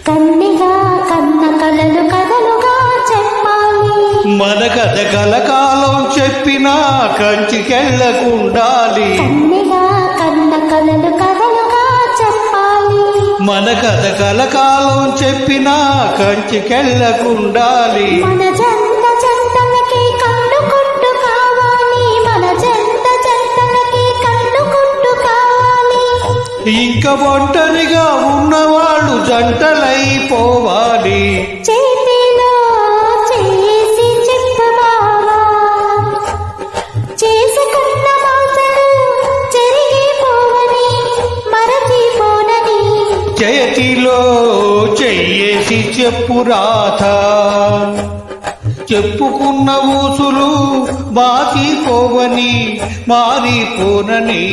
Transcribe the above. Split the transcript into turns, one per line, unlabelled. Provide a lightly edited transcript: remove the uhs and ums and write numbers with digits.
కన్నిగా కన్న కలలు కథలుగా చెప్పాలి.
మన కథ కలకాలం చెప్పినా కంచికెళ్ళకుండాలి.
కన్నిగా కన్న కలలు కథలుగా చెప్పాలి.
మన కథ కలకాలం చెప్పినా కంచికెళ్ళకుండాలి.
మన జంట జంటలకి కన్ను కొట్టు కావాలి. మన జంట జంటలకి కన్ను కొట్టు కావాలి.
ఇంక ఒంటరిగా ఉన్నవాళ్ళు జంటలైపోవాలి.
చేతిలో చేసి చెప్పబావా, చేసుకున్న మాటలు చెరిగిపోవని మరచిపోనని.
చేతిలో చెయ్యేసి చెప్పు రాధ, చెప్పుకున్న ఊసులు మారిపోవని మారిపోనని.